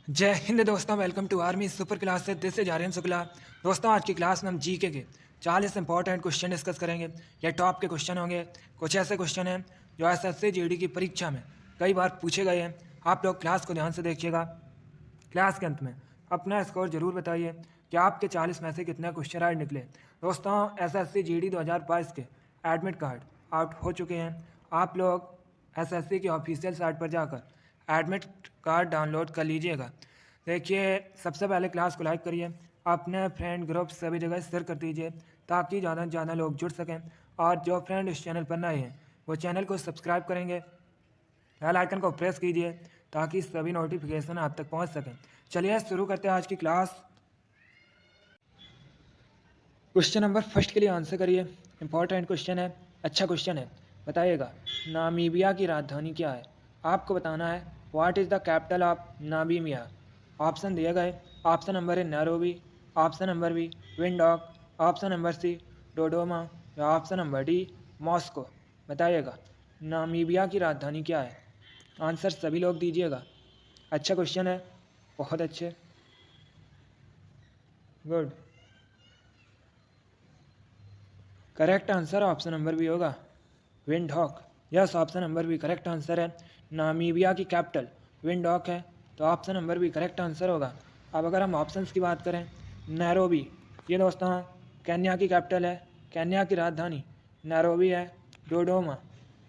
जय हिंद दोस्तों, welcome to army super class से दिस इज आर्यन शुक्ला। दोस्तों, आज की क्लास में हम जीके के 40 इंपॉर्टेंट क्वेश्चन डिस्कस करेंगे। ये टॉप के क्वेश्चन होंगे। कुछ ऐसे क्वेश्चन हैं जो एसएससी जीडी की परीक्षा में कई बार पूछे गए हैं। आप लोग क्लास को ध्यान से देखिएगा। क्लास के अंत में अपना स्कोर जरूर बताइए कि आपके 40 में से कितने क्वेश्चन राइट निकले। दोस्तों, एसएससी जीडी 2022 के एडमिट कार्ड आउट हो चुके हैं। आप लोग एसएससी की ऑफिशियल साइट पर जाकर एडमिट कार्ड डाउनलोड कर लीजिएगा। देखिए, सबसे पहले क्लास को लाइक करिए, अपने फ्रेंड ग्रुप सभी जगह शेयर कर दीजिए ताकि ज़्यादा से ज़्यादा लोग जुड़ सकें। और जो फ्रेंड इस चैनल पर नए हैं वो चैनल को सब्सक्राइब करेंगे, बेल आइकन को प्रेस कीजिए ताकि सभी नोटिफिकेशन आप तक पहुंच सकें। चलिए शुरू करते हैं आज की क्लास। क्वेश्चन नंबर फर्स्ट के लिए आंसर करिए। इंपॉर्टेंट क्वेश्चन है, अच्छा क्वेश्चन है। बताइएगा, नामीबिया की राजधानी क्या है। आपको बताना है what is the capital of Namibia. Option दिए गए। Option number A Nairobi, option number B Windhoek, option number C Dodoma या ऑप्शन नंबर डी मॉस्को। बताइएगा, नामीबिया की राजधानी क्या है। आंसर सभी लोग दीजिएगा। अच्छा क्वेश्चन है, बहुत अच्छे, good. Correct answer option number B होगा, Windhoek. Yes, option number B correct answer है। नामीबिया की कैपिटल विंडहॉक है, तो option number B correct answer होगा। अब अगर हम ऑप्शंस की बात करें, नैरोबी, ये दोस्तों केन्या की कैपिटल है, केन्या की राजधानी नैरोबी है। डोडोमा,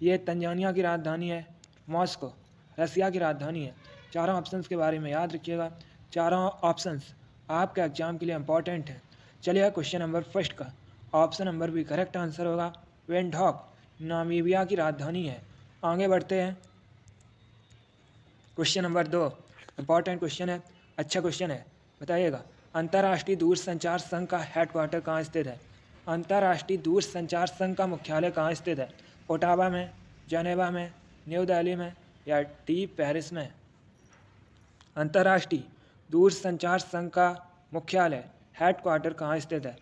ये तंजानिया की राजधानी है। मॉस्को, रसिया की राजधानी है। चारों ऑप्शंस के बारे में याद रखिएगा। चारों ऑप्शंस आपके एग्जाम के लिए इंपॉर्टेंट हैं। चलिए क्वेश्चन नंबर फर्स्ट का option number B correct answer होगा, विंडहॉक नामीबिया की राजधानी है। आगे बढ़ते हैं। क्वेश्चन नंबर 2 इंपॉर्टेंट क्वेश्चन है, अच्छा क्वेश्चन है। बताइएगा, अंतर्राष्ट्रीय दूरसंचार संघ का हेडक्वार्टर कहाँ स्थित है। अंतर्राष्ट्रीय दूरसंचार संघ का मुख्यालय कहाँ स्थित है। ओटावा में, जनेवा में, न्यू दिल्ली में या डी पेरिस में। अंतर्राष्ट्रीय दूरसंचार संघ का मुख्यालय हेडक्वार्टर कहाँ स्थित है।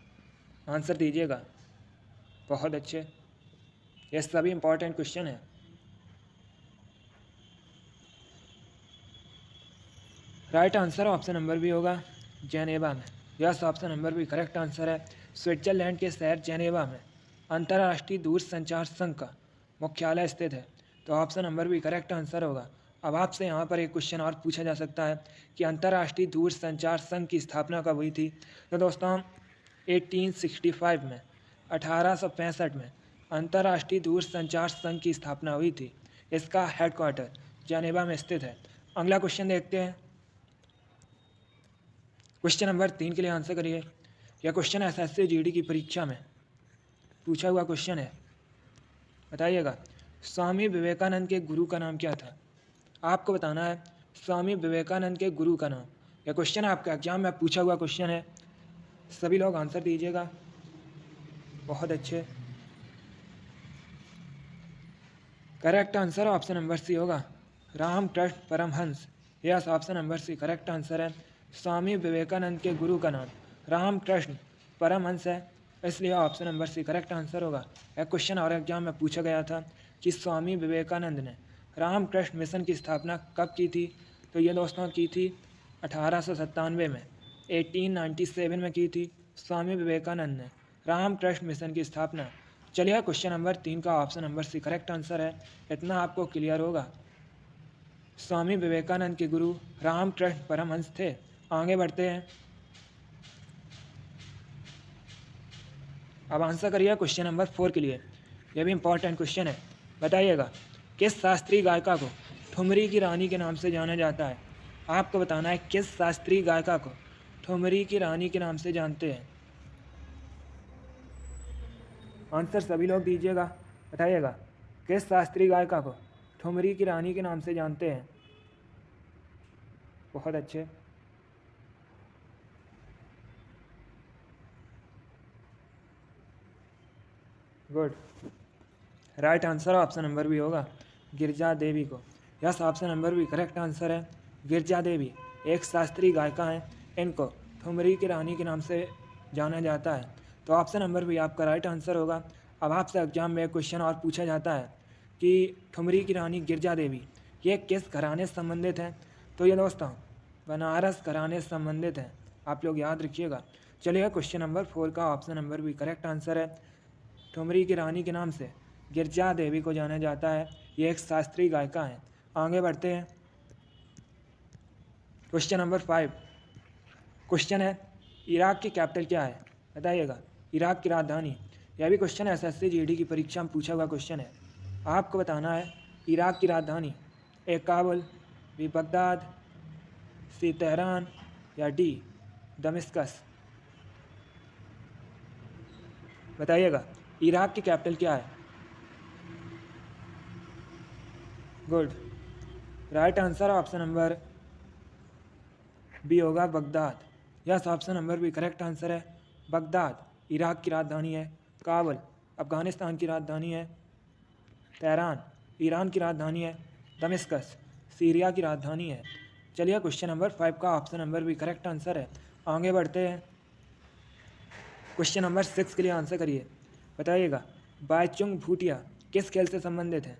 आंसर दीजिएगा। बहुत अच्छे, ये सभी इंपॉर्टेंट क्वेश्चन है। Right answer option number B होगा, जेनेवा में। Yes, option number B correct answer है। स्विट्जरलैंड के शहर जेनेवा में अंतर्राष्ट्रीय दूरसंचार संघ का मुख्यालय स्थित है, तो option number B correct answer होगा। अब आपसे यहाँ पर एक क्वेश्चन और पूछा जा सकता है कि अंतर्राष्ट्रीय दूरसंचार संघ की स्थापना कब हुई थी। तो दोस्तों 1865 में, 1865 में अंतर्राष्ट्रीय दूरसंचार संघ की स्थापना हुई थी। इसका हेडक्वार्टर जेनेवा में स्थित है। अगला क्वेश्चन देखते हैं। क्वेश्चन नंबर 3 के लिए आंसर करिए। यह क्वेश्चन एसएससी जीडी की परीक्षा में पूछा हुआ क्वेश्चन है। बताइएगा, स्वामी विवेकानंद के गुरु का नाम क्या था। आपको बताना है स्वामी विवेकानंद के गुरु का नाम। यह क्वेश्चन आपके एग्जाम में पूछा हुआ क्वेश्चन है। सभी लोग आंसर दीजिएगा। बहुत अच्छे, correct answer option number C होगा, Ramakrishna Paramhansa. Yes, option number C correct answer है। स्वामी विवेकानंद के गुरु का नाम रामकृष्ण परमहंस है, इसलिए option number C correct answer होगा। एक क्वेश्चन और एग्जाम में पूछा गया था कि स्वामी विवेकानंद ने रामकृष्ण मिशन की स्थापना कब की थी। तो ये दोस्तों की थी 1897 में, 1897 में की थी स्वामी विवेकानंद ने रामकृष्ण मिशन की स्थापना। चलिए क्वेश्चन नंबर 3 का option number C correct answer है। इतना आपको क्लियर होगा। स्वामी विवेकानंद के गुरु रामकृष्ण परमहंस थे। आगे बढ़ते हैं। अब आंसर करिए क्वेश्चन नंबर 4 के लिए। यह भी इंपॉर्टेंट क्वेश्चन है। बताइएगा, किस शास्त्रीय गायिका को ठुमरी की रानी के नाम से जाना जाता है। आपको बताना है किस शास्त्रीय गायिका को ठुमरी की रानी के नाम से जानते हैं। आंसर सभी लोग दीजिएगा। बताइएगा, किस शास्त्रीय गायिका को ठुमरी की रानी के नाम से जानते हैं। बहुत अच्छे, good. Right answer option number B होगा, गिरजा देवी को। Yes, option number B correct answer है। गिरजा देवी एक शास्त्रीय गायिका हैं। इनको ठुमरी की रानी के नाम से जाना जाता है, तो ऑप्शन नंबर बी आपका राइट आंसर होगा। अब आपसे एग्जाम में एक क्वेश्चन और पूछा जाता है कि ठुमरी की रानी गिरजा देवी ये किस घराने से संबंधित हैं। तो ये दोस्तों बनारस घराने से संबंधित है। आप लोग याद रखिएगा। चलिए क्वेश्चन नंबर 4 का ऑप्शन नंबर भी करेक्ट आंसर है। ठुमरी की रानी के नाम से गिरजा देवी को जाना जाता है। ये एक शास्त्रीय गायिका है। आगे बढ़ते हैं। क्वेश्चन नंबर 5 क्वेश्चन है इराक की कैपिटल क्या है? बताइएगा। इराक की राजधानी। यह भी क्वेश्चन एसएससी जीडी की परीक्षा में पूछा हुआ क्वेश्चन है। आपको बताना है इराक की राजधानी A Kabul, B Baghdad, C Tehran या डी दमिश्कस। बताइएगा इराक की कैपिटल क्या है? Good, right answer option number B होगा Baghdad. Yes, option number B correct answer है। बगदाद इराक की राजधानी है। काबुल अफ़गानिस्तान की राजधानी है। तेहरान ईरान की राजधानी है। दमिश्कस सीरिया की राजधानी है। चलिए क्वेश्चन नंबर 5 का ऑप्शन नंबर भी करेक्ट आंसर है। आगे बढ़ते हैं। क्वेश्चन नंबर 6 के लिए आंसर करिए। बताइएगा बाईचुंग भूटिया किस खेल से संबंधित है?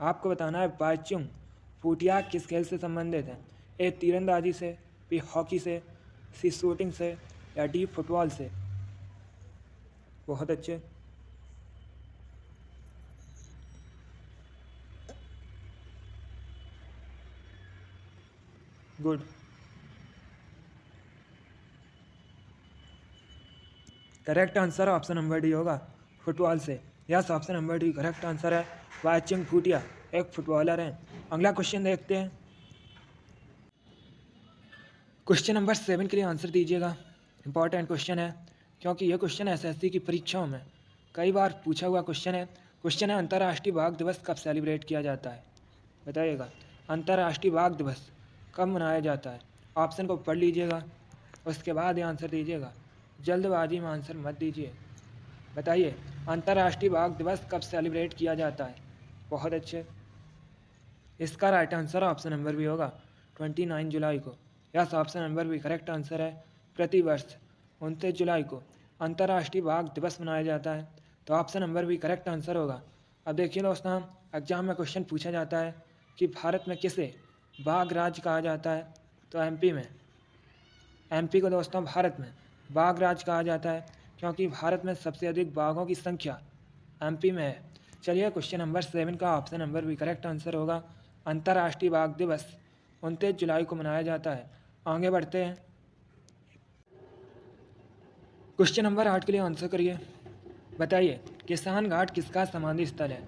आपको बताना है बाईचुंग भूटिया किस खेल से संबंधित है? ए तीरंदाजी से, बी हॉकी से, सी शूटिंग से या डी फुटबॉल से। बहुत अच्छे। Good, correct answer option number D होगा फुटबॉल से। Yes, option number D correct answer है। बाईचुंग भूटिया एक फुटबॉलर हैं। अगला क्वेश्चन देखते हैं। क्वेश्चन नंबर 7 के लिए आंसर दीजिएगा। इंपॉर्टेंट क्वेश्चन है क्योंकि यह क्वेश्चन एसएससी की परीक्षाओं में कई बार पूछा हुआ क्वेश्चन है। क्वेश्चन है अंतर्राष्ट्रीय बाघ दिवस कब सेलिब्रेट किया जाता है? बताइएगा अंतर्राष्ट्रीय बाघ दिवस कब मनाया जाता है? ऑप्शन को पढ़ लीजिएगा, उसके बाद ये आंसर दीजिएगा। जल्दबाजी में आंसर मत दीजिए। बताइए अंतर्राष्ट्रीय बाघ दिवस कब सेलिब्रेट किया जाता है? बहुत अच्छे। इसका राइट आंसर ऑप्शन नंबर भी होगा 29 जुलाई को। यस, ऑप्शन नंबर भी करेक्ट आंसर है। प्रतिवर्ष 29 जुलाई को अंतर्राष्ट्रीय बाघ दिवस मनाया जाता है, तो ऑप्शन नंबर भी करेक्ट आंसर होगा। अब देखिए दोस्तों, एग्जाम में क्वेश्चन पूछा जाता है कि भारत में किसे बाघ राज्य कहा जाता है? तो एमपी को दोस्तों भारत में बाघ राज्य कहा जाता है क्योंकि भारत में सबसे अधिक बाघों की संख्या एमपी में है। चलिए क्वेश्चन नंबर 7 का ऑप्शन नंबर भी करेक्ट आंसर होगा। अंतर्राष्ट्रीय बाघ दिवस 29 जुलाई को मनाया जाता है। आगे बढ़ते हैं। क्वेश्चन नंबर 8 के लिए आंसर करिए। बताइए किसान घाट किसका समाधि स्थल है?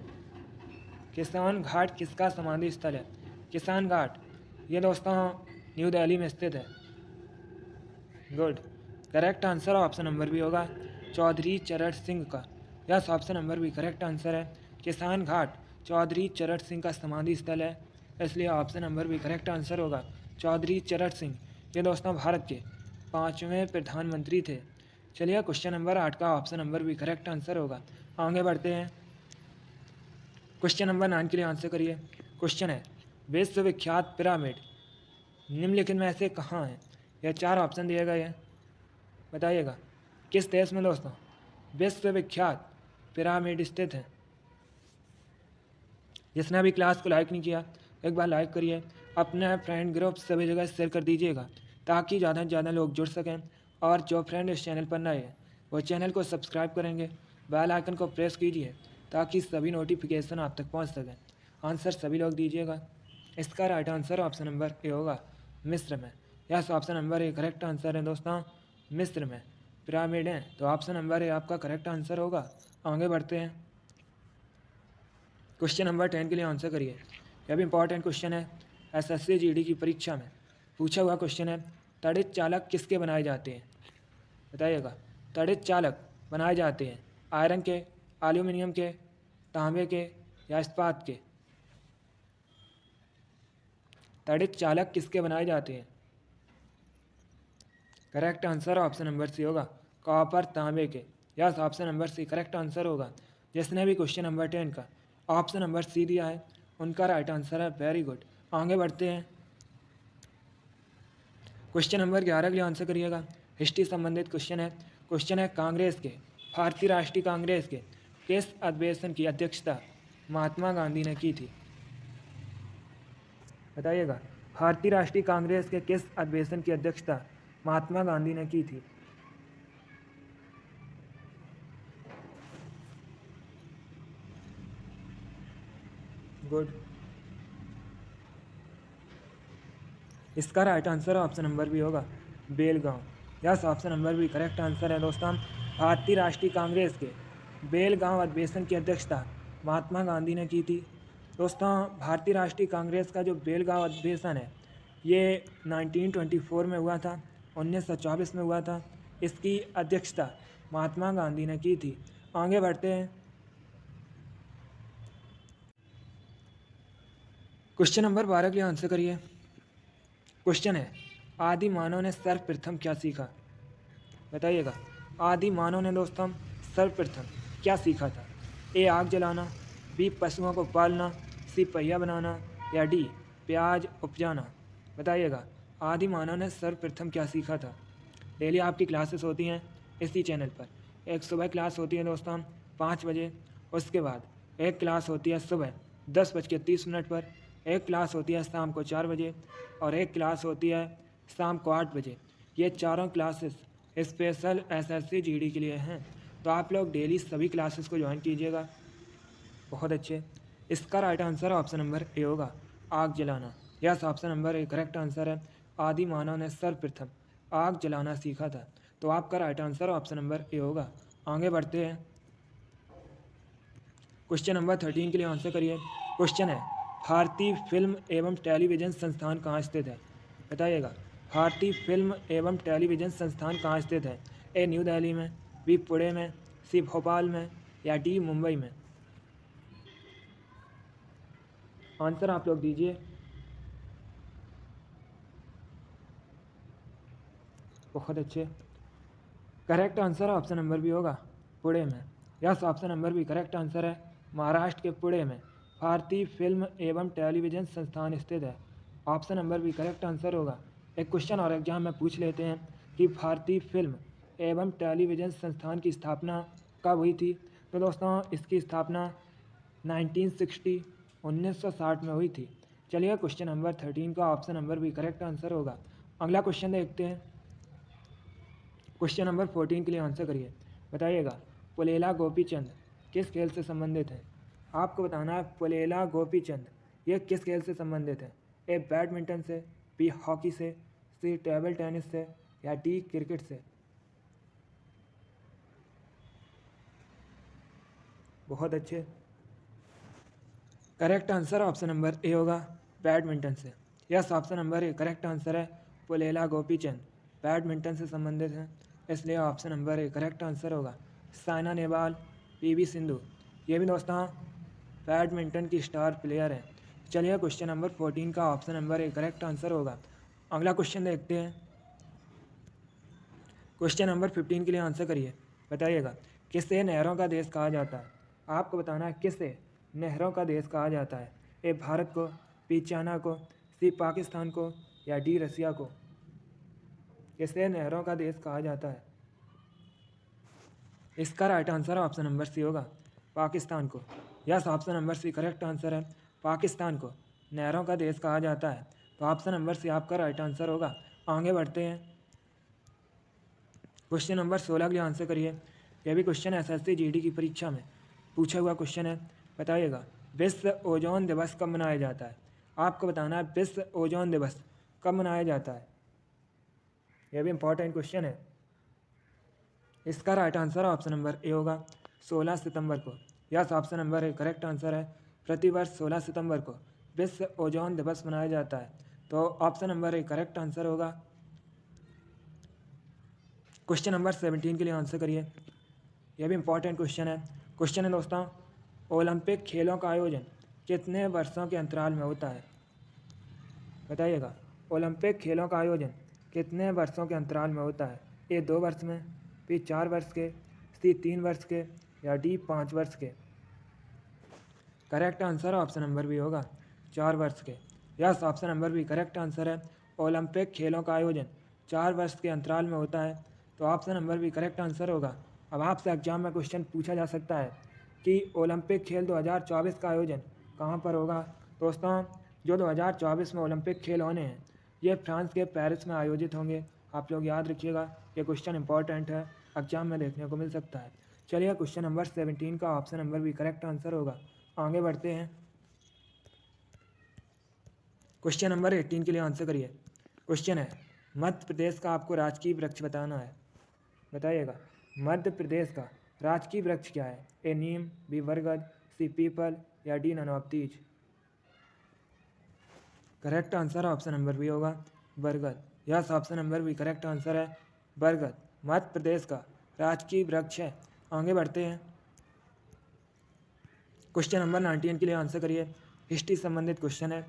किसान घाट किसका समाधि स्थल है? किसान घाट ये दोस्तों न्यू दिल्ली में स्थित है। Good, correct answer option number भी होगा चौधरी चरण सिंह का। यस, ऑप्शन नंबर भी करेक्ट आंसर है। किसान घाट चौधरी चरण सिंह का समाधि स्थल है, इसलिए ऑप्शन नंबर भी करेक्ट आंसर होगा चौधरी चरण सिंह। ये दोस्तों भारत के 5वें प्रधानमंत्री थे। चलिए क्वेश्चन नंबर 8 का ऑप्शन नंबर भी करेक्ट आंसर होगा। आगे बढ़ते हैं। क्वेश्चन नंबर 9 के लिए आंसर करिए। क्वेश्चन है विश्वविख्यात पिरामिड निम्नलिखित में से कहाँ है? यह 4 ऑप्शन दिए गए हैं। बताइएगा किस देश में दोस्तों विश्वविख्यात पिरामिड स्थित है? जिसने अभी क्लास को लाइक नहीं किया एक बार लाइक करिए, अपने फ्रेंड ग्रुप सभी जगह शेयर कर दीजिएगा ताकि ज़्यादा से ज़्यादा लोग जुड़ सकें। और जो फ्रेंड इस चैनल पर नए हैं वो चैनल को सब्सक्राइब करेंगे, बेल आइकन को प्रेस कीजिए ताकि सभी नोटिफिकेशन आप तक पहुंच सकें। आंसर सभी लोग दीजिएगा। इसका right answer option number A होगा मिस्र में। Yes, option number A correct answer है दोस्तों, मिस्र में पिरामिड हैं, तो ऑप्शन नंबर ए आपका करेक्ट आंसर होगा। आगे बढ़ते हैं। क्वेश्चन नंबर 10 के लिए आंसर करिए। यह भी इंपॉर्टेंट क्वेश्चन है, एसएससी जीडी की परीक्षा में पूछा हुआ क्वेश्चन है। तड़ित चालक किसके बनाए जाते हैं? बताइएगा तड़ित चालक बनाए जाते हैं आयरन के, एल्यूमिनियम के, तांबे के या इस्पात के। तड़ित चालक किसके बनाए जाते हैं? Correct answer option number C होगा कॉपर, तांबे के। Yes, option number C correct answer होगा। जिसने भी क्वेश्चन नंबर 10 का ऑप्शन नंबर सी दिया है उनका राइट आंसर है। वेरी गुड, आगे बढ़ते हैं। क्वेश्चन नंबर 11 के लिए आंसर करिएगा। हिस्ट्री संबंधित क्वेश्चन है। क्वेश्चन है कांग्रेस के, भारतीय राष्ट्रीय कांग्रेस के किस अधिवेशन की अध्यक्षता महात्मा गांधी ने की थी? बताइएगा। भारतीय राष्ट्रीय कांग्रेस के किस अधिवेशन की अध्यक्षता महात्मा गांधी ने की थी? गुड। इसका right answer option number B होगा, Belgaum. Yes, option number B correct answer है दोस्तों। भारतीय राष्ट्रीय कांग्रेस के बेलगांव अधिवेशन की अध्यक्षता महात्मा गांधी ने की थी। दोस्तों, भारतीय राष्ट्रीय कांग्रेस का जो बेलगांव अधिवेशन है ये 1924 में हुआ था, 1924 में हुआ था। इसकी अध्यक्षता महात्मा गांधी ने की थी। आगे बढ़ते हैं। क्वेश्चन नंबर 12 के लिए आंसर करिए। क्वेश्चन है, आदि मानव ने सर्वप्रथम क्या सीखा? बताइएगा। आदि मानव ने दोस्तों सर्वप्रथम क्या सीखा था? ए आग जलाना, बी पशुओं को पालना, सी पहिया बनाना, या डी प्याज उपजाना। बताइएगा, आदि मानव ने सर्वप्रथम क्या सीखा था? डेली आपकी क्लासेस होती हैं इसी चैनल पर। एक सुबह क्लास होती है दोस्तों 5 बजे, उसके बाद एक क्लास होती है सुबह 10:30 पर, एक क्लास होती है शाम को 4 बजे, और एक क्लास होती है शाम को 8 बजे। ये चारों क्लासेस स्पेशल एसएससी जीडी के लिए हैं, तो आप लोग डेली सभी क्लासेस को ज्वाइन कीजिएगा। बहुत अच्छे। इसका right answer option number A होगा, आग जलाना। Yes, option number A correct answer है। आदि मानव ने सर्वप्रथम आग जलाना सीखा था, तो आपका right answer option number A होगा। आगे बढ़ते हैं। क्वेश्चन नंबर 13 के लिए आंसर करिए। क्वेश्चन है, भारतीय फिल्म एवं टेलीविज़न संस्थान कहाँ स्थित है? बताइएगा। भारतीय फिल्म एवं टेलीविज़न संस्थान कहाँ स्थित है? ए न्यू दिल्ली में, बी पुणे में, सी भोपाल में, या डी मुंबई में। आंसर आप लोग दीजिए। बहुत अच्छे। Correct answer option number B होगा, पुणे में। Yes, option number B correct answer है। महाराष्ट्र के पुणे में भारतीय फिल्म एवं टेलीविज़न संस्थान स्थित है। Option number B correct answer होगा। एक क्वेश्चन और एग्जाम में पूछ लेते हैं कि भारतीय फिल्म एवं टेलीविज़न संस्थान की स्थापना कब हुई थी? तो दोस्तों, इसकी स्थापना 1960 में हुई थी। चलिए, क्वेश्चन नंबर 13 का option number B correct answer होगा। अगला क्वेश्चन देखते हैं। क्वेश्चन नंबर 14 के लिए आंसर करिए। बताइएगा, पुलेला गोपीचंद किस खेल से संबंधित है? आपको बताना है पुलेला गोपीचंद ये किस खेल से संबंधित है? ए बैडमिंटन से, बी हॉकी से, सी टेबल टेनिस से, या डी क्रिकेट से। बहुत अच्छे। Correct answer option number A होगा, बैडमिंटन से। Yes, option number A correct answer है। पुलेला गोपीचंद बैडमिंटन से संबंधित हैं, इसलिए option number A correct answer होगा। साइना नेहवाल, पीवी सिंधु, ये भी दोस्तों बैडमिंटन की स्टार प्लेयर हैं। चलिए, क्वेश्चन नंबर 14 का option number A correct answer होगा। अगला क्वेश्चन देखते हैं। क्वेश्चन नंबर 15 के लिए आंसर करिए। बताइएगा, किसे नहरों का देश कहा जाता है? आपको बताना है किसे नहरों का देश कहा जाता है। ए भारत को, बी चाइना को, सी पाकिस्तान को, या डी रसिया को। किसे नहरों का देश कहा जाता है? इसका right answer option number C होगा, पाकिस्तान को। Yes, option number C correct answer है। पाकिस्तान को नहरों का देश कहा जाता है, तो ऑप्शन नंबर सी आपका राइट आंसर होगा। आगे बढ़ते हैं। क्वेश्चन नंबर 16 के लिए आंसर करिए। यह भी क्वेश्चन एसएससी जीडी की परीक्षा में पूछा हुआ क्वेश्चन है। बताइएगा, विश्व ओजोन दिवस कब मनाया जाता है? आपको बताना है विश्व ओजोन दिवस कब मनाया जाता है। यह भी इंपॉर्टेंट क्वेश्चन है। इसका right answer option number A होगा, 16 सितंबर को। Yes, option number A correct answer है। प्रतिवर्ष 16 सितंबर को विश्व ओजोन दिवस मनाया जाता है, तो option number A correct answer होगा। क्वेश्चन नंबर 17 के लिए आंसर करिए। यह भी इंपॉर्टेंट क्वेश्चन है। क्वेश्चन है दोस्तों, ओलंपिक खेलों का आयोजन कितने वर्षों के अंतराल में होता है? बताइएगा, ओलंपिक खेलों का आयोजन कितने वर्षों के अंतराल में होता है? ए 2 वर्ष में, बी 4 वर्ष के, सी 3 वर्ष के, या डी 5 वर्ष के। Correct answer option number B होगा, 4 वर्ष के। Yes, option number B correct answer है। ओलंपिक खेलों का आयोजन 4 वर्ष के अंतराल में होता है, तो option number B correct answer होगा। अब आपसे एग्जाम में क्वेश्चन पूछा जा सकता है कि ओलंपिक खेल 2024 का आयोजन कहाँ पर होगा? दोस्तों, जो 2024 में ओलंपिक खेल होने हैं ये फ्रांस के पेरिस में आयोजित होंगे। आप लोग याद रखिएगा, ये क्वेश्चन इंपॉर्टेंट है, एग्जाम में देखने को मिल सकता है। चलिए क्वेश्चन नंबर 17 का ऑप्शन नंबर भी करेक्ट आंसर होगा। आगे बढ़ते हैं। क्वेश्चन नंबर 18 के लिए आंसर करिए। क्वेश्चन है, मध्य प्रदेश का आपको राजकीय वृक्ष बताना है। बताइएगा, मध्य प्रदेश का राजकीय वृक्ष क्या है? ए नीम, बी बरगद, सी पीपल या D none of these. Correct answer option number B होगा, बरगद। Yes, option number B correct answer है, बरगद मध्य प्रदेश का राजकीय वृक्ष है। आगे बढ़ते हैं। क्वेश्चन नंबर 19 के लिए आंसर करिए। हिस्ट्री संबंधित क्वेश्चन है।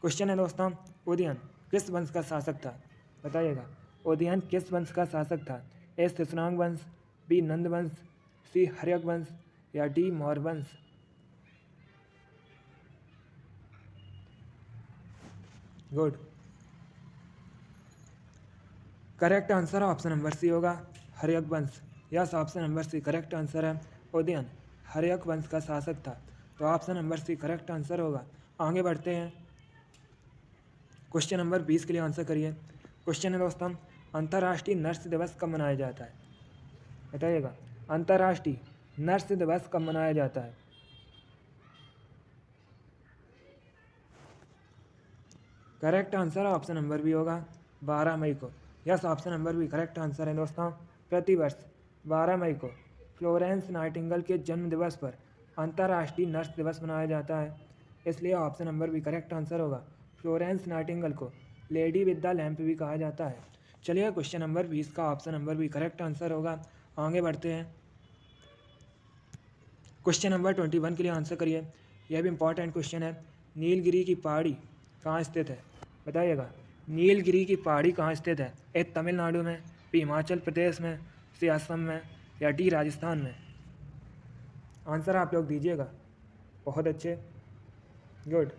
क्वेश्चन है दोस्तों, उदयन किस वंश का शासक था? बताइएगा, उदयन किस वंश का शासक था? ए शिशुनाग वंश, बी नंद वंश, सी हर्यक वंश या डी मौर्य वंश। Good, correct answer option number C होगा, हर्यक वंश। Yes, option number C correct answer है, उदयन हर्यक वंश का शासक था। तो option number C correct answer होगा। आगे बढ़ते हैं। क्वेश्चन नंबर 20 के लिए आंसर करिए। क्वेश्चन है दोस्तों, अंतर्राष्ट्रीय नर्स दिवस कब मनाया जाता है? बताइएगा, अंतर्राष्ट्रीय नर्स दिवस कब मनाया जाता है? Correct answer option number B होगा, 12 मई को। Yes, option number B correct answer है दोस्तों। प्रतिवर्ष 12 मई को फ्लोरेंस नाइटिंगेल के जन्म दिवस पर अंतर्राष्ट्रीय नर्स दिवस मनाया जाता है, इसलिए option number B correct answer होगा। फ्लोरेंस नाइटिंगेल को लेडी विद द लैंप भी कहा जाता है। चलिए क्वेश्चन नंबर 20 का option number B correct answer होगा। आगे बढ़ते हैं। क्वेश्चन नंबर 21 के लिए आंसर करिए। यह भी इंपॉर्टेंट क्वेश्चन है। नीलगिरी की पहाड़ी कहाँ स्थित है? बताइएगा, नीलगिरी की पहाड़ी कहाँ स्थित है? ए तमिलनाडु में, बी हिमाचल प्रदेश में, सी असम में या डी राजस्थान में। आंसर आप लोग दीजिएगा। बहुत अच्छे, good.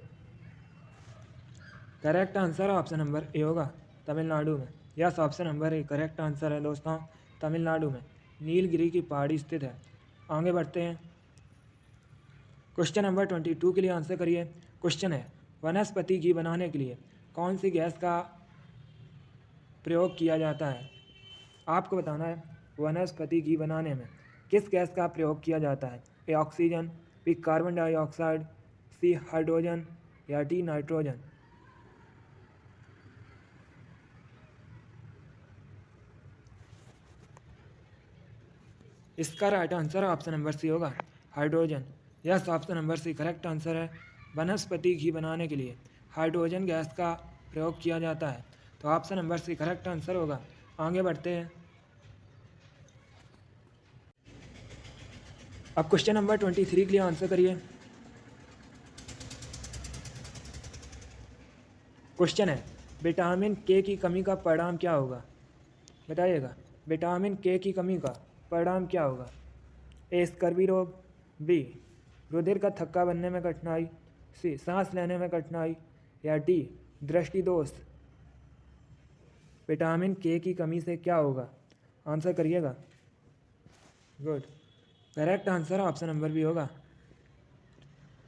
Correct answer option number A होगा, तमिलनाडु में। Yes, option number A correct answer है दोस्तों, तमिलनाडु में नीलगिरी की पहाड़ी स्थित है। आगे बढ़ते हैं। क्वेश्चन नंबर 22 के लिए आंसर करिए। क्वेश्चन है, वनस्पति घी बनाने के लिए कौन सी गैस का प्रयोग किया जाता है? आपको बताना है, वनस्पति घी बनाने में किस गैस का प्रयोग किया जाता है? A oxygen, B carbon dioxide, C hydrogen या डी नाइट्रोजन। इसका right answer option number C होगा, hydrogen. Yes, option number C correct answer है। वनस्पति घी बनाने के लिए हाइड्रोजन गैस का प्रयोग किया जाता है। तो option number C correct answer होगा। आगे बढ़ते हैं। अब क्वेश्चन नंबर 23 के लिए आंसर करिए। क्वेश्चन है, विटामिन के की कमी का परिणाम क्या होगा? बताइएगा, विटामिन के की कमी का परिणाम क्या होगा? ए स्कर्वी रोग, बी रुधिर का थक्का बनने में कठिनाई, सी सांस लेने में कठिनाई या डी दृष्टि दोष। विटामिन के की कमी से क्या होगा? आंसर करिएगा। Good, correct answer option number B होगा,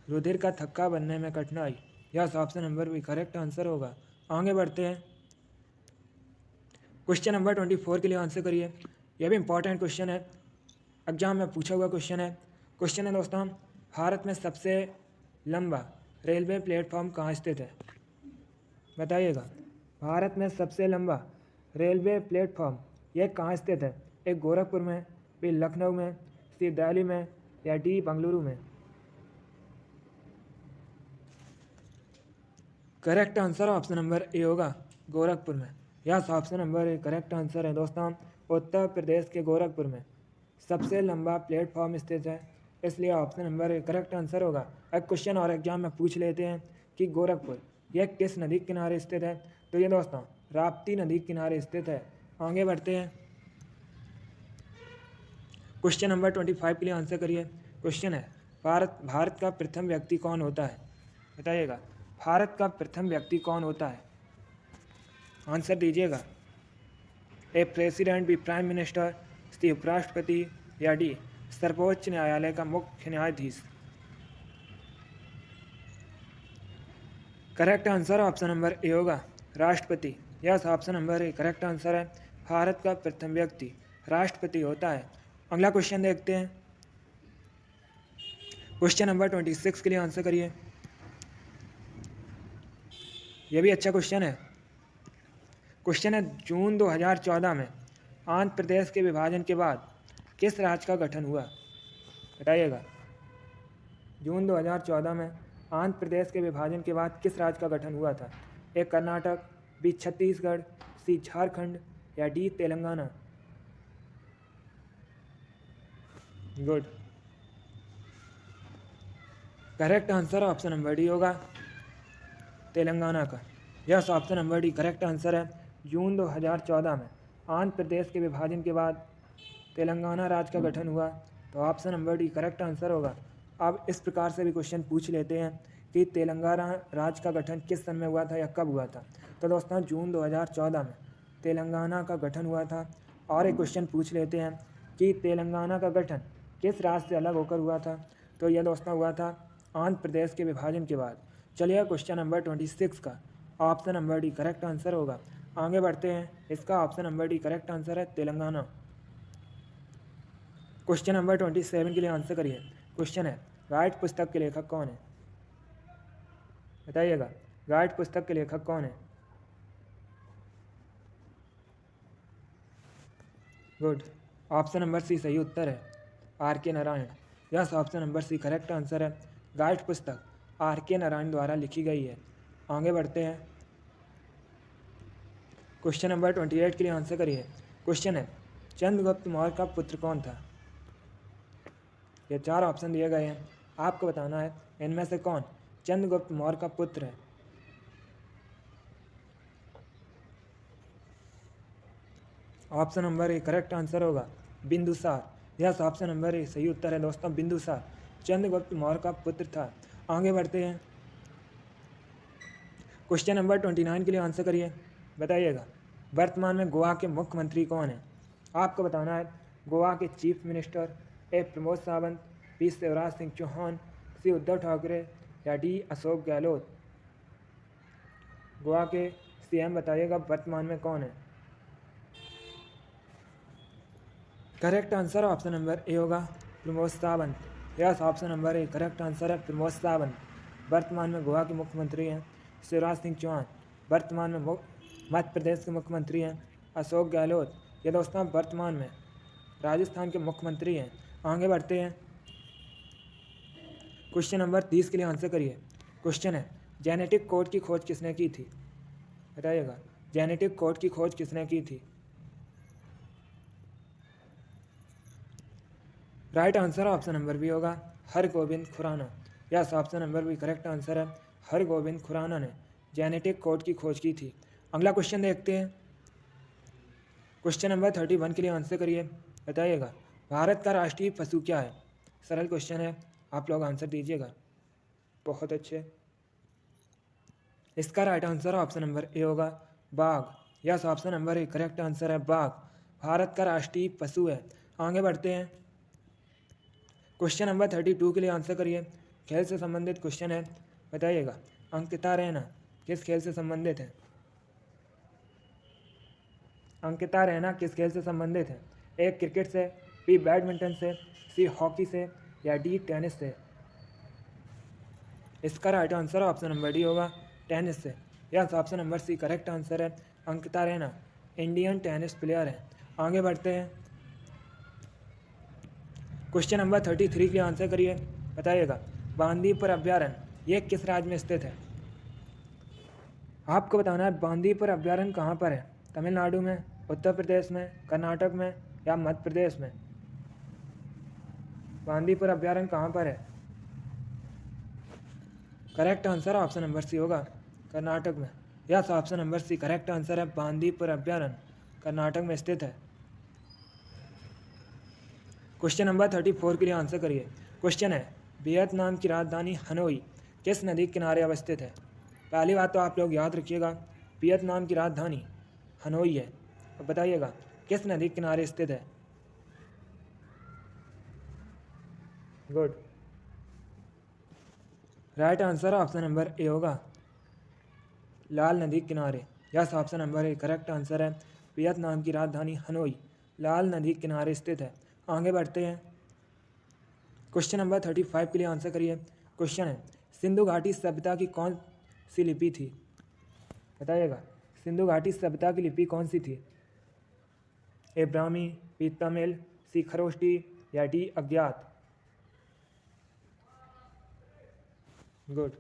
रुधिर का थक्का बनने में कठिनाई। Yes, option number B correct answer होगा। आगे बढ़ते हैं। क्वेश्चन नंबर 24 के लिए आंसर करिए। यह भी इंपॉर्टेंट क्वेश्चन है, एग्जाम में पूछा हुआ क्वेश्चन है। क्वेश्चन है दोस्तों, भारत में सबसे लंबा रेलवे प्लेटफॉर्म कहाँ स्थित है? बताइएगा, भारत में सबसे लंबा रेलवे प्लेटफॉर्म यह कहाँ स्थित है? ए गोरखपुर में, बी लखनऊ में, सी दिल्ली में या डी बेंगलुरु में। Correct answer option number A होगा, गोरखपुर में। Yes, option number A correct answer है दोस्तों, उत्तर प्रदेश के गोरखपुर में सबसे लंबा प्लेटफॉर्म स्थित है, इसलिए option number A correct answer होगा। एक क्वेश्चन और एग्जाम में पूछ लेते हैं कि गोरखपुर यह किस नदी के किनारे स्थित है? तो ये दोस्तों राप्ती नदी के किनारे स्थित है। आगे बढ़ते हैं। क्वेश्चन नंबर 25 के लिए आंसर करिए। क्वेश्चन है, भारत का प्रथम व्यक्ति कौन होता है? बताइएगा, भारत का प्रथम व्यक्ति कौन होता है? आंसर दीजिएगा। ए प्रेसिडेंट, बी प्राइम मिनिस्टर, सी उपराष्ट्रपति या डी सर्वोच्च न्यायालय का मुख्य न्यायाधीश। Correct answer option number A होगा राष्ट्रपति। Yes, option number A correct answer है। भारत का प्रथम व्यक्ति राष्ट्रपति होता है। अगला क्वेश्चन देखते हैं। क्वेश्चन नंबर 26 के लिए आंसर करिए। यह भी अच्छा क्वेश्चन है। क्वेश्चन है जून 2014 में आंध्र प्रदेश के विभाजन के बाद किस राज्य का गठन हुआ? बताइएगा। जून 2014 में आंध्र प्रदेश के विभाजन के बाद किस राज्य का गठन हुआ था? ए कर्नाटक, बी छत्तीसगढ़, सी झारखंड या D Telangana? Good. Correct answer option number D होगा तेलंगाना का। Yes, option number D correct answer है। जून 2014 में आंध्र प्रदेश के विभाजन के बाद तेलंगाना राज्य का गठन हुआ, तो option number D correct answer होगा। अब इस प्रकार से भी क्वेश्चन पूछ लेते हैं कि तेलंगाना राज्य का गठन किस सन में हुआ था या कब हुआ था? तो दोस्तों जून 2014 में तेलंगाना का गठन हुआ था। और एक क्वेश्चन पूछ लेते हैं कि तेलंगाना का गठन किस राज्य से अलग होकर हुआ था? तो यह दोस्तों हुआ था आंध्र प्रदेश के विभाजन के बाद। चलिए क्वेश्चन नंबर 26 का option number D correct answer होगा। आगे बढ़ते हैं। इसका option number D correct answer है तेलंगाना। क्वेश्चन नंबर 27 के लिए आंसर करिए। क्वेश्चन है गाइड पुस्तक के लेखक कौन है? बताइएगा, गाइड पुस्तक के लेखक कौन है? गुड। ऑप्शन नंबर सी सही उत्तर है, R K Narayan. Yes, option number C correct answer है। गाइड पुस्तक आर के नारायण द्वारा लिखी गई है। आगे बढ़ते हैं। क्वेश्चन नंबर 28 के लिए आंसर करिए। क्वेश्चन है चंद्रगुप्त मौर्य का पुत्र कौन था? ये 4 ऑप्शन दिए गए हैं, आपको बताना है इनमें से कौन चंद्रगुप्त मौर्य का पुत्र है। Option number A correct answer होगा Bindusara. Yes, option number A सही उत्तर है दोस्तों, बिंदुसार चंद्रगुप्त मौर्य का पुत्र था। आगे बढ़ते हैं। क्वेश्चन नंबर 29 के लिए आंसर करिए। बताइएगा, वर्तमान में गोवा के मुख्यमंत्री कौन है? आपको बताना है गोवा के chief minister A Pramod Sawant, B Shivraj Singh Chouhan, C Uddhav Thackeray या डी अशोक गहलोत? गोवा के सीएम बताइएगा वर्तमान में कौन है? Correct answer option number A होगा Pramod Sawant. Yes, option number A correct answer है प्रमोद सावंत। वर्तमान में गोवा के मुख्यमंत्री हैं। शिवराज सिंह चौहान वर्तमान में मध्य प्रदेश के मुख्यमंत्री हैं। अशोक गहलोत ये दोस्तों वर्तमान में राजस्थान के मुख्यमंत्री हैं। आगे बढ़ते हैं। क्वेश्चन नंबर 30 के लिए आंसर करिए। क्वेश्चन है जेनेटिक कोड की खोज किसने की थी? बताइएगा, जेनेटिक कोड की खोज किसने की थी? Right answer option number B होगा Hargobind Khorana. Yes, option number B correct answer है। हरगोविंद खुराना ने जेनेटिक कोड की खोज की थी। अगला क्वेश्चन देखते हैं। क्वेश्चन नंबर 31 के लिए आंसर करिए। बताइएगा, भारत का राष्ट्रीय पशु क्या है? सरल क्वेश्चन है, आप लोग आंसर दीजिएगा। बहुत अच्छे। इसका right answer option number A होगा बाघ। Yes, option number A correct answer है बाघ भारत का राष्ट्रीय पशु है। आगे बढ़ते हैं। क्वेश्चन नंबर 32 के लिए आंसर करिए। खेल से संबंधित क्वेश्चन है। बताइएगा, अंकिता रैना किस खेल से संबंधित है? अंकिता रैना किस खेल से संबंधित है? ए क्रिकेट से, बी बैडमिंटन से, सी हॉकी से या डी टेनिस से? इसका right answer option number D होगा टेनिस से। Yes, option number C correct answer है। Ankita Raina Indian tennis player है। आगे बढ़ते हैं। क्वेश्चन नंबर 33 के लिए आंसर करिए। बताइएगा, बांदीपुर अभ्यारण्य ये किस राज्य में स्थित है? आपको बताना है बांदीपुर अभ्यारण्य कहाँ पर है? तमिलनाडु में, उत्तर प्रदेश में, कर्नाटक में या मध्य प्रदेश में? बांदीपुर अभ्यारण्य कहाँ पर है? Correct answer option number C होगा कर्नाटक में। Yes, option number C correct answer है। बांदीपुर अभ्यारण्य कर्नाटक में स्थित है। क्वेश्चन नंबर 34 के लिए आंसर करिए। क्वेश्चन है वियतनाम की राजधानी हनोई किस नदी के किनारे अवस्थित है? पहली बात तो आप लोग याद रखिएगा, वियतनाम की राजधानी हनोई है। अब बताइएगा किस नदी के किनारे स्थित है? Good. Right answer option number A होगा लाल नदी किनारे। Yes option number A correct answer है। वियतनाम की राजधानी हनोई लाल नदी किनारे स्थित है। आगे बढ़ते हैं, क्वेश्चन नंबर 35 के लिए आंसर करिए। क्वेश्चन है, सिंधु घाटी सभ्यता की कौन सी लिपि थी? बताइएगा, सिंधु घाटी सभ्यता की लिपि कौन सी थी? ए ब्राह्मी, बी तमिल, सी खरोष्टी या डी अज्ञात? Good,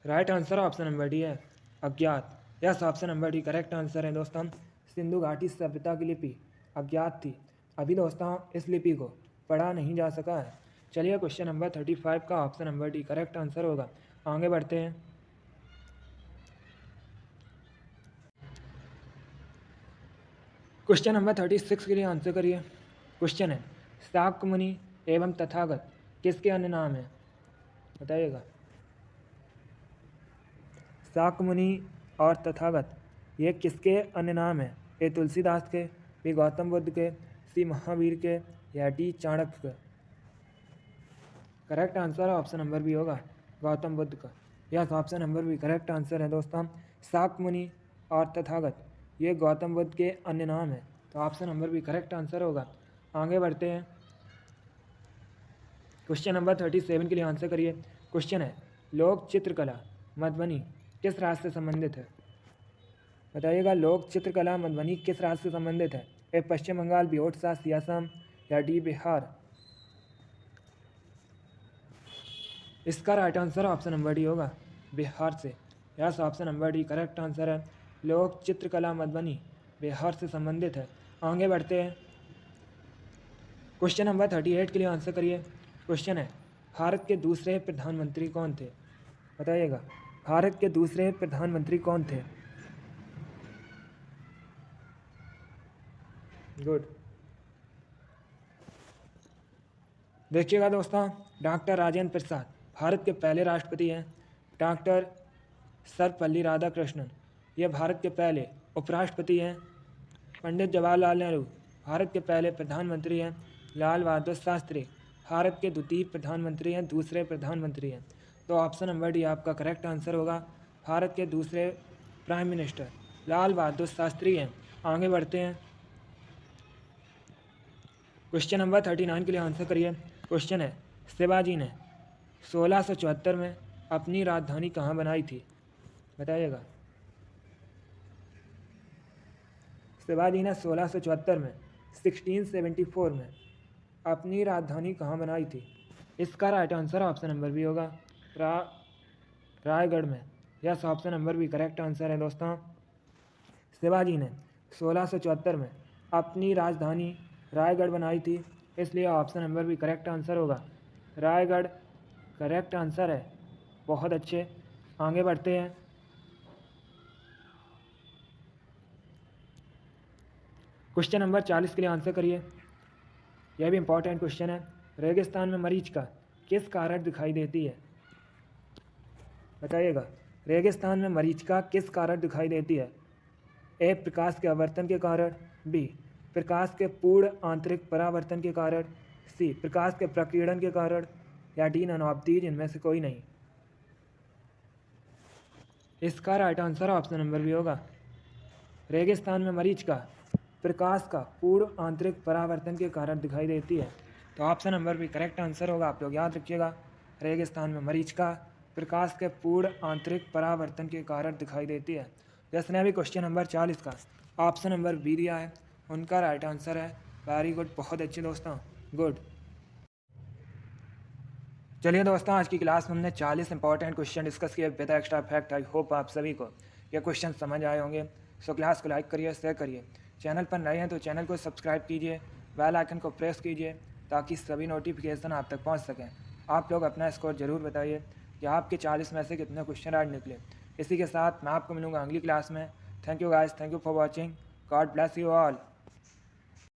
right answer option number D है अज्ञात। Yes option number D correct answer है दोस्तों। सिंधु घाटी सभ्यता की लिपि अज्ञात थी। अभी दोस्तों इस लिपि को पढ़ा नहीं जा सका है। चलिए क्वेश्चन नंबर 35 का option number D correct answer होगा। आगे बढ़ते हैं, क्वेश्चन नंबर 36 के लिए आंसर करिए। क्वेश्चन है, शाक्य मुनि एवं तथागत किसके अन्य नाम हैं? बताइएगा, शाक्य मुनि और तथागत ये किसके अन्य नाम हैं? ए तुलसीदास के, बी गौतम बुद्ध के, सी महावीर के या डी चाणक्य के? Correct answer option number B होगा गौतम बुद्ध का। Yes option number B correct answer है दोस्तों। शाक्य मुनि और तथागत ये गौतम बुद्ध के अन्य नाम है, तो option number B correct answer होगा। आगे बढ़ते हैं, क्वेश्चन नंबर 37 के लिए आंसर करिए। क्वेश्चन है, लोक चित्रकला मधुबनी किस राज्य से संबंधित है? बताइएगा, लोक चित्रकला मधुबनी किस राज्य से संबंधित है? ए पश्चिम बंगाल, बी ओडिशा, सी असम या डी बिहार? इसका right answer option number D होगा बिहार से। Yes option number D correct answer है। लोक चित्रकला मधुबनी बिहार से संबंधित है। आगे बढ़ते हैं, क्वेश्चन नंबर 38 के लिए आंसर करिए। क्वेश्चन है, भारत के दूसरे प्रधानमंत्री कौन थे? बताइएगा, भारत के दूसरे प्रधानमंत्री कौन थे? गुड, देखिएगा दोस्तों, डॉक्टर राजेंद्र प्रसाद भारत के पहले राष्ट्रपति हैं। डॉक्टर सर्वपल्ली राधाकृष्णन ये भारत के पहले उपराष्ट्रपति हैं। पंडित जवाहरलाल नेहरू भारत के पहले प्रधानमंत्री हैं। लाल बहादुर शास्त्री भारत के द्वितीय प्रधानमंत्री हैं, दूसरे प्रधानमंत्री हैं। तो ऑप्शन नंबर डी आपका करेक्ट आंसर होगा। भारत के दूसरे प्राइम मिनिस्टर लाल बहादुर शास्त्री हैं। आगे बढ़ते हैं, क्वेश्चन नंबर 39 के लिए आंसर करिए। क्वेश्चन है, शिवाजी ने 1674 में अपनी राजधानी कहाँ बनाई थी? बताइएगा, शिवाजी ने 1674 में 1674 में अपनी राजधानी कहाँ बनाई थी? इसका right answer option number B होगा रायगढ़ में। Yes option number B correct answer है दोस्तों। शिवाजी ने 1674 में अपनी राजधानी रायगढ़ बनाई थी, इसलिए option number B correct answer होगा रायगढ़। करेक्ट आंसर है, बहुत अच्छे। आगे बढ़ते हैं, क्वेश्चन नंबर 40 के लिए आंसर करिए। यह भी इंपॉर्टेंट क्वेश्चन है। रेगिस्तान में मरीचिका किस कारण दिखाई देती है? बताइएगा, रेगिस्तान में मरीचिका किस कारण दिखाई देती है? ए प्रकाश के आवर्तन के कारण, बी प्रकाश के पूर्ण आंतरिक परावर्तन के कारण, सी प्रकाश के प्रकीर्णन के कारण या डी नन ऑफ दीज इनमें से कोई नहीं। इसका right answer option number B होगा। रेगिस्तान में मरीचिका प्रकाश का पूर्ण आंतरिक परावर्तन के कारण दिखाई देती है, तो option number B correct answer होगा। आप लोग याद रखिएगा, रेगिस्तान में मरीचिका प्रकाश के पूर्ण आंतरिक परावर्तन के कारण दिखाई देती है। जिसने भी क्वेश्चन नंबर 40 का ऑप्शन नंबर बी दिया है उनका राइट आंसर है। वेरी गुड, बहुत अच्छे दोस्तों, गुड। चलिए दोस्तों, आज की क्लास में हमने 40 इंपॉर्टेंट क्वेश्चन डिस्कस किए with extra fact. I hope आप सभी को ये क्वेश्चन समझ आए होंगे। सो क्लास को लाइक करिए, शेयर करिए। चैनल पर नए हैं तो चैनल को सब्सक्राइब कीजिए, बेल आइकन को प्रेस कीजिए ताकि सभी नोटिफिकेशन आप तक पहुंच सकें। आप लोग अपना स्कोर ज़रूर बताइए कि आपके 40 में से कितने क्वेश्चन आज निकले। इसी के साथ मैं आपको मिलूँगा अगली क्लास में। Thank you guys, thank you for watching. God bless you all.